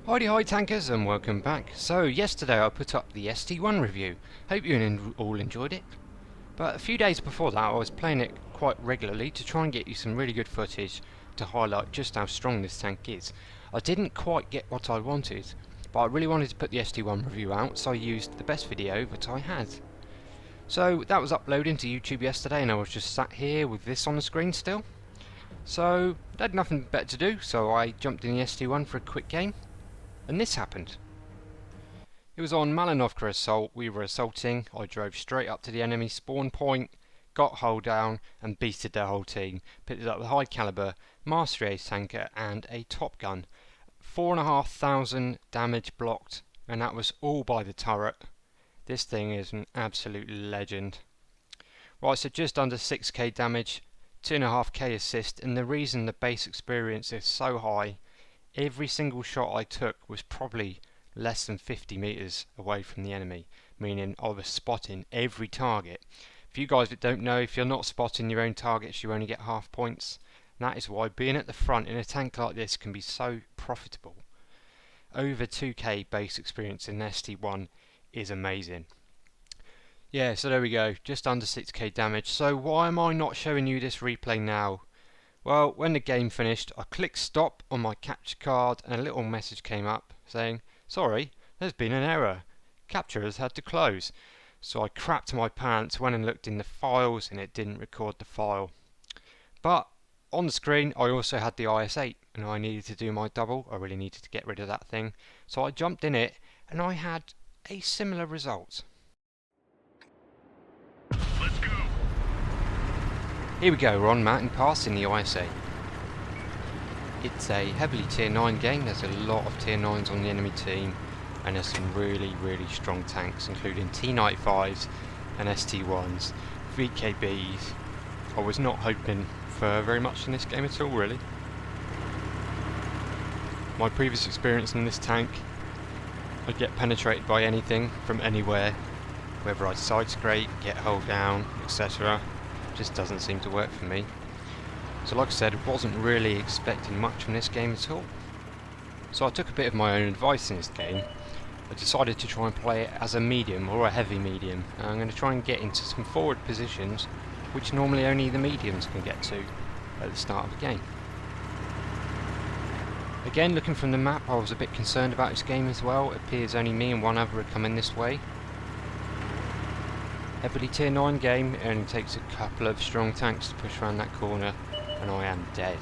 Hi tankers and welcome back. So yesterday I put up the ST1 review. Hope you all enjoyed it. But a few days before that I was playing it quite regularly to try and get you some really good footage to highlight just how strong this tank is. I didn't quite get what I wanted, but I really wanted to put the ST1 review out, so I used the best video that I had. So that was uploading to YouTube yesterday and I was just sat here with this on the screen still. So I had nothing better to do, so I jumped in the ST1 for a quick game. And this happened. It was on Malinovka assault. We were assaulting. I drove straight up to the enemy spawn point, got hull down and beated their whole team. Picked up a high caliber master ace tanker and a top gun. 4,500 damage blocked, and that was all by the turret. This thing is an absolute legend. Right, so just under 6k damage, 2.5k assist, and the reason the base experience is so high, every single shot I took was probably less than 50 meters away from the enemy, meaning I was spotting every target. For you guys that don't know, if you're not spotting your own targets, you only get half points. And that is why being at the front in a tank like this can be so profitable. Over 2k base experience in ST1 is amazing. Yeah, so there we go, just under 6k damage. So why am I not showing you this replay now? Well, when the game finished, I clicked stop on my capture card and a little message came up saying, "Sorry, there's been an error. Capture has had to close." So I crapped my pants, went and looked in the files and it didn't record the file. But on the screen I also had the IS-8 and I needed to do my double. I really needed to get rid of that thing. So I jumped in it and I had a similar result. Let's go. Here we go, we're on Mountain Pass in the IS-8. It's a heavily tier 9 game. There's a lot of tier 9s on the enemy team and there's some really strong tanks including T95s and ST1s, VKBs. I was not hoping for very much in this game at all really. My previous experience in this tank, I'd get penetrated by anything from anywhere, whether I'd side scrape, get hull down, etc. Just doesn't seem to work for me. So like I said, I wasn't really expecting much from this game at all. So I took a bit of my own advice in this game. I decided to try and play it as a medium or a heavy medium. I'm going to try and get into some forward positions which normally only the mediums can get to at the start of the game. Again, looking from the map, I was a bit concerned about this game as well. It appears only me and one other are coming this way. Heavily tier 9 game, it only takes a couple of strong tanks to push around that corner and I am dead.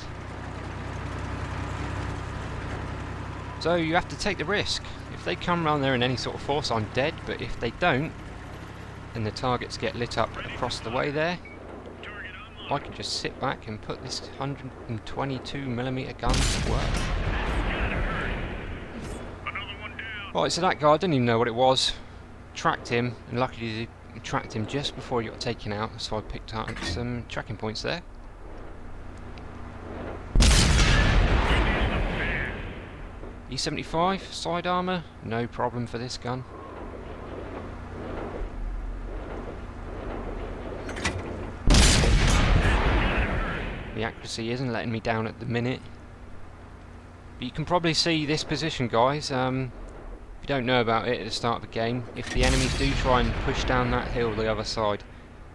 So you have to take the risk. If they come around there in any sort of force, I'm dead, but if they don't and the targets get lit up across the way there, I can just sit back and put this 122mm gun to work. Right, so that guy, I didn't even know what it was. Tracked him, and luckily tracked him just before he got taken out, so I picked up some tracking points there. E75, side armour, no problem for this gun. The accuracy isn't letting me down at the minute. But you can probably see this position, guys. If you don't know about it at the start of the game, if the enemies do try and push down that hill the other side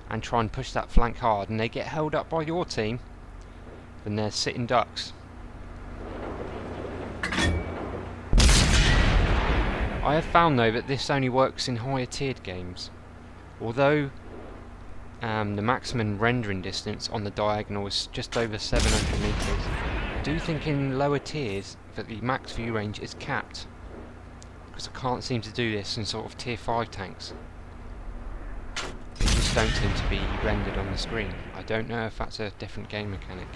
and try and push that flank hard and they get held up by your team, then they're sitting ducks. I have found though that this only works in higher tiered games. Although the maximum rendering distance on the diagonal is just over 700 meters, I do think in lower tiers that the max view range is capped. Because I can't seem to do this in sort of tier 5 tanks. They just don't seem to be rendered on the screen. I don't know if that's a different game mechanic.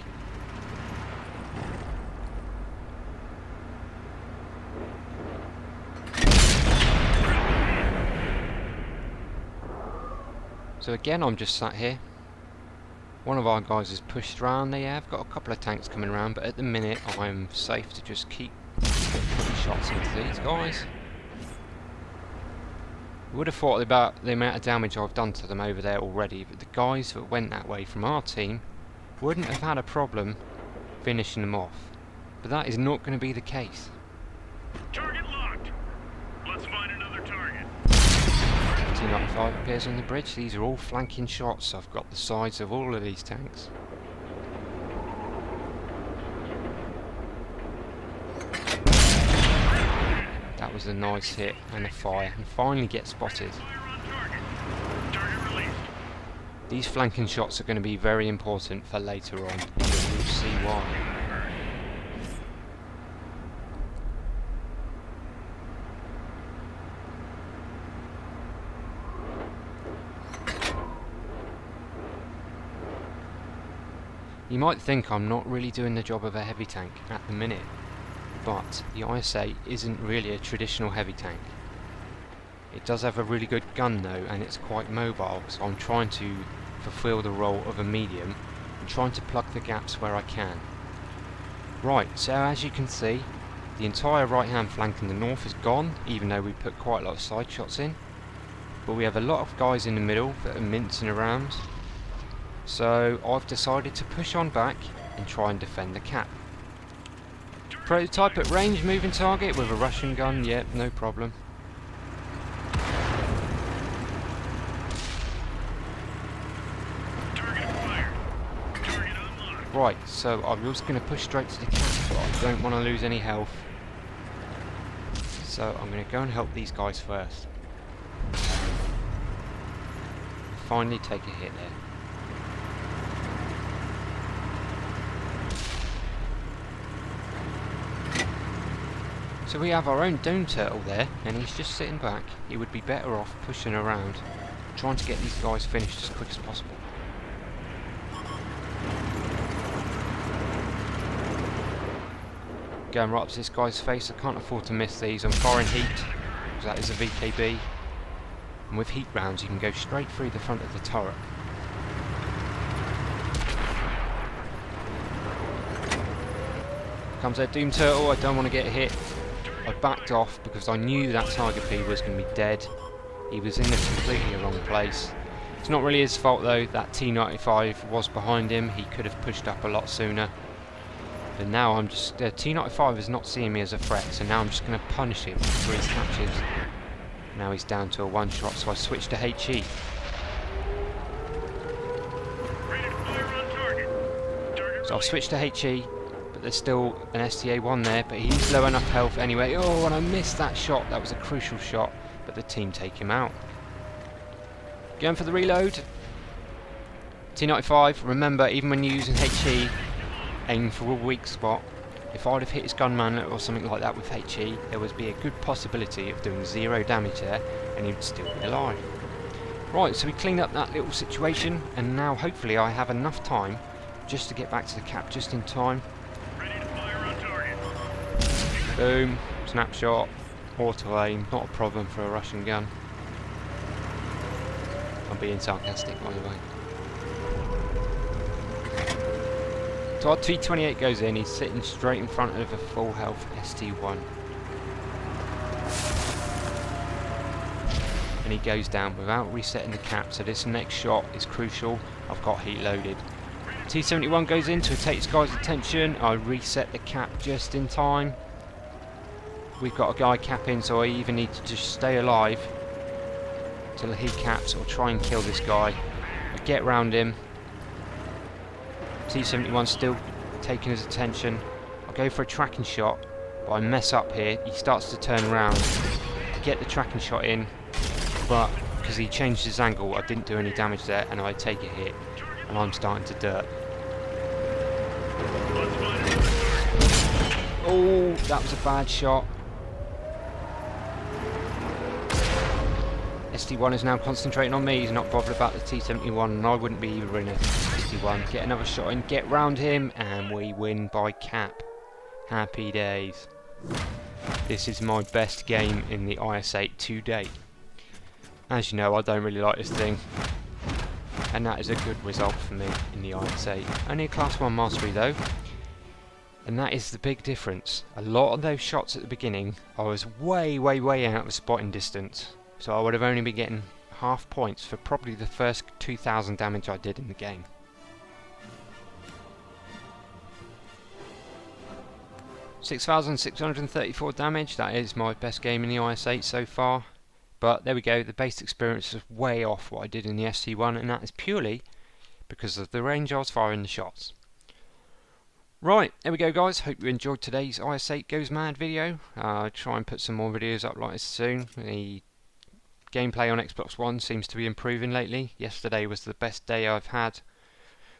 So again, I'm just sat here. One of our guys has pushed around. They have got a couple of tanks coming around, but at the minute I'm safe to just keep putting shots into these guys. I would have thought about the amount of damage I've done to them over there already, but the guys that went that way from our team wouldn't have had a problem finishing them off. But that is not going to be the case. Target locked. Let's find another target. T-95 appears on the bridge. These are all flanking shots. I've got the sides of all of these tanks. That was a nice hit and a fire, and finally get spotted. Fire on target. Target released. These flanking shots are going to be very important for later on, and you'll see why. You might think I'm not really doing the job of a heavy tank at the minute, but the IS-8 isn't really a traditional heavy tank. It does have a really good gun though, and it's quite mobile, so I'm trying to fulfill the role of a medium and trying to plug the gaps where I can. Right, so as you can see, the entire right hand flank in the north is gone, even though we put quite a lot of side shots in. But we have a lot of guys in the middle that are mincing around. So I've decided to push on back and try and defend the cap. Prototype at range, moving target with a Russian gun, yep, no problem. Target acquired. Target unlocked. Right, so I'm just going to push straight to the cap, but I don't want to lose any health. So I'm going to go and help these guys first. Finally take a hit there. So we have our own Dome Turtle there, and he's just sitting back. He would be better off pushing around, trying to get these guys finished as quick as possible. Going right up to this guy's face. I can't afford to miss these. I'm firing heat, because that is a VKB. And with heat rounds you can go straight through the front of the turret. Comes their Doom Turtle. I don't want to get hit. I backed off because I knew that Tiger P was going to be dead. He was in the completely wrong place. It's not really his fault though. That T-95 was behind him. He could have pushed up a lot sooner. But now I'm just... T-95 is not seeing me as a threat, so now I'm just going to punish him for his catches. Now he's down to a one shot, so I switch to HE. Ready to fire on target. Target So I've switched to HE, but there's still an STA-1 there, but he's low enough health anyway. Oh, and I missed that shot. That was a crucial shot, but the team take him out. Going for the reload. T-95, remember, even when you're using HE, aim for a weak spot. If I'd have hit his gunman or something like that with HE, there would be a good possibility of doing 0 damage there, and he'd still be alive. Right, so we cleaned up that little situation, and now hopefully I have enough time just to get back to the cap just in time. ready to fire on target. Boom, snapshot, auto aim, not a problem for a Russian gun. I'm being sarcastic, by the way. So our T-28 goes in, he's sitting straight in front of a full health ST-1. And he goes down without resetting the cap, so this next shot is crucial. I've got heat loaded. T-71 goes in to take this guy's attention. I reset the cap just in time. We've got a guy capping, so I either need to just stay alive till he caps or try and kill this guy. I get round him. T-71 still taking his attention. I go for a tracking shot, but I mess up here. He starts to turn around. I get the tracking shot in, but because he changed his angle, I didn't do any damage there, and I take a hit, and I'm starting to dirt. Oh, that was a bad shot. ST-1 is now concentrating on me. He's not bothered about the T-71, and I wouldn't be either in a ST-1. Get another shot in, get round him, and we win by cap. Happy days. This is my best game in the IS-8 to date. As you know, I don't really like this thing, and that is a good result for me in the IS-8. Only a Class 1 mastery though, and that is the big difference. A lot of those shots at the beginning, I was way out of spotting distance. So I would have only been getting half points for probably the first 2,000 damage I did in the game. 6,634 damage. That is my best game in the IS-8 so far. But there we go, the base experience is way off what I did in the ST1, and that is purely because of the range I was firing the shots. Right, there we go guys, hope you enjoyed today's IS-8 Goes Mad video. Try and put some more videos up like this soon. The gameplay on Xbox One seems to be improving lately. Yesterday was the best day I've had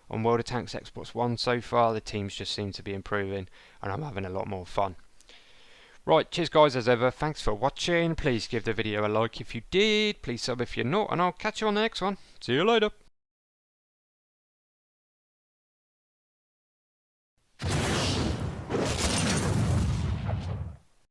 on World of Tanks Xbox One so far. The teams just seem to be improving and I'm having a lot more fun. Right, cheers guys as ever, thanks for watching. Please give the video a like if you did, please sub if you're not, and I'll catch you on the next one. See you later.